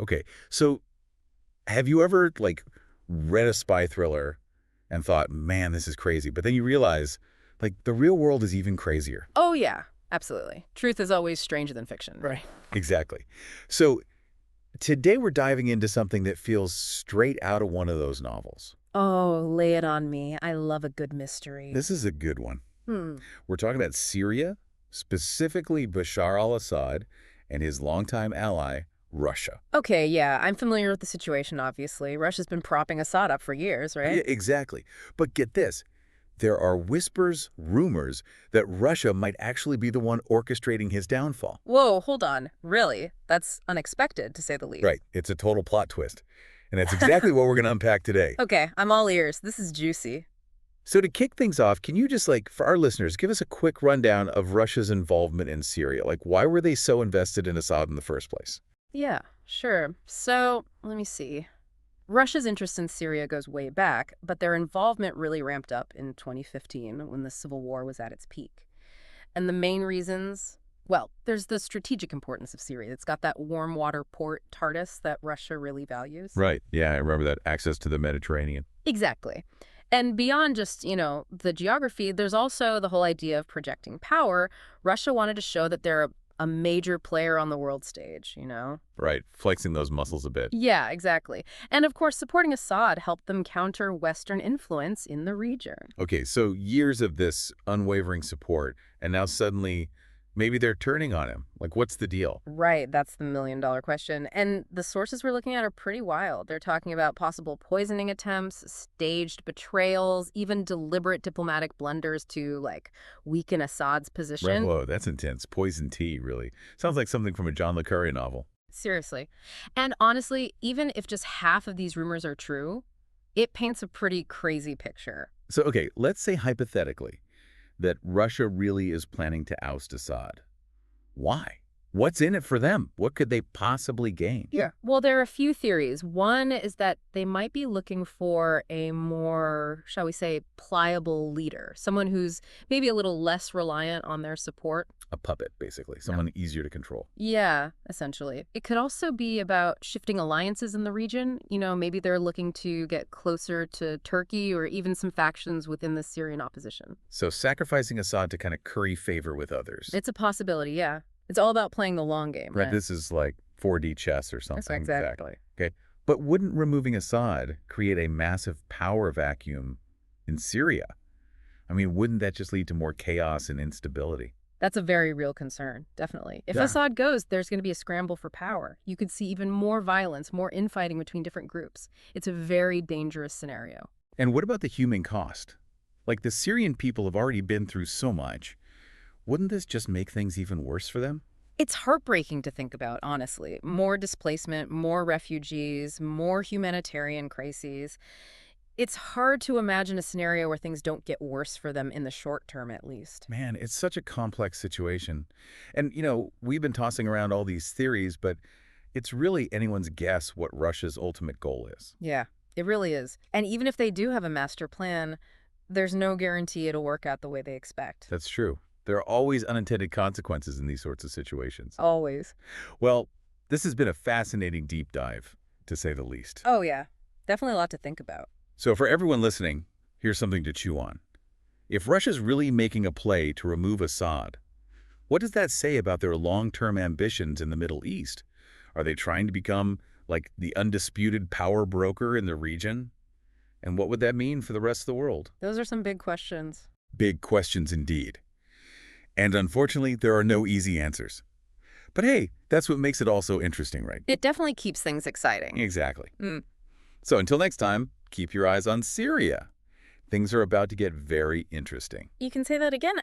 Okay. So have you ever, like, read a spy thriller and thought, man, this is crazy, but then you realize, like, the real world is even crazier? Oh, yeah, absolutely. Truth is always stranger than fiction, right? Exactly. So today we're diving into something that feels straight out of one of those novels. Oh, lay it on me. I love a good mystery. This is a good one. Hmm. We're talking about Syria, specifically Bashar al-Assad and his longtime ally, Russia. Okay, yeah, I'm familiar with the situation, obviously. Russia's been propping Assad up for years, Yeah, right? exactly. But get this. There are whispers, rumors, that Russia might actually be the one orchestrating his downfall. Whoa, hold on. Really? That's unexpected, to say the least. Right. It's a total plot twist. And that's exactly what we're going to unpack today. Okay, I'm all ears. This is juicy. So to kick things off, can you just, like, for our listeners, give us a quick rundown of Russia's involvement in Syria? Like, why were they so invested in Assad in the first place? Yeah, sure. So, let me see. Russia's interest in Syria goes way back, but their involvement really ramped up in 2015 when the civil war was at its peak. And the main reasons, well, there's the strategic importance of Syria. It's got that warm water port, Tartus, that Russia really values. Right. Yeah, I remember that. Access to the Mediterranean. Exactly. And beyond just, the geography, there's also the whole idea of projecting power. Russia wanted to show that they're a major player on the world stage. Right. Flexing those muscles a bit. Yeah, exactly. And of course, supporting Assad helped them counter Western influence in the region. Okay, so years of this unwavering support, and now suddenly maybe they're turning on him. Like, what's the deal? Right, that's the million-dollar question. And the sources we're looking at are pretty wild. They're talking about possible poisoning attempts, staged betrayals, even deliberate diplomatic blunders to, like, weaken Assad's Right. position. Whoa, that's intense. Poison tea, really. Sounds like something from a John le Carre novel. Seriously. And honestly, even if just half of these rumors are true, it paints a pretty crazy picture. So, okay, let's say hypothetically that Russia really is planning to oust Assad. Why? What's in it for them? What could they possibly gain? Yeah. Well, there are a few theories. One is that they might be looking for a more, shall we say, pliable leader, someone who's maybe a little less reliant on their support. A puppet, basically. Someone easier to control. Yeah, essentially. It could also be about shifting alliances in the region. Maybe they're looking to get closer to Turkey or even some factions within the Syrian opposition. So sacrificing Assad to kind of curry favor with others. It's a possibility, yeah. It's all about playing the long game, Right, right? this is like 4D chess or something. Exactly. Okay. But wouldn't removing Assad create a massive power vacuum in Syria? I mean, wouldn't that just lead to more chaos and instability? That's a very real concern, definitely. If Yeah. Assad goes, there's going to be a scramble for power. You could see even more violence, more infighting between different groups. It's a very dangerous scenario. And what about the human cost? Like, the Syrian people have already been through so much. Wouldn't this just make things even worse for them? It's heartbreaking to think about, honestly. More displacement, more refugees, more humanitarian crises. It's hard to imagine a scenario where things don't get worse for them in the short term, at least. Man, it's such a complex situation. And, we've been tossing around all these theories, but it's really anyone's guess what Russia's ultimate goal is. Yeah, it really is. And even if they do have a master plan, there's no guarantee it'll work out the way they expect. That's true. There are always unintended consequences in these sorts of situations. Always. Well, this has been a fascinating deep dive, to say the least. Oh, yeah. Definitely a lot to think about. So for everyone listening, here's something to chew on. If Russia's really making a play to remove Assad, what does that say about their long-term ambitions in the Middle East? Are they trying to become, like, the undisputed power broker in the region? And what would that mean for the rest of the world? Those are some big questions. Big questions indeed. And unfortunately, there are no easy answers. But hey, that's what makes it all so interesting, right? It definitely keeps things exciting. Exactly. Mm. So until next time, keep your eyes on Syria. Things are about to get very interesting. You can say that again.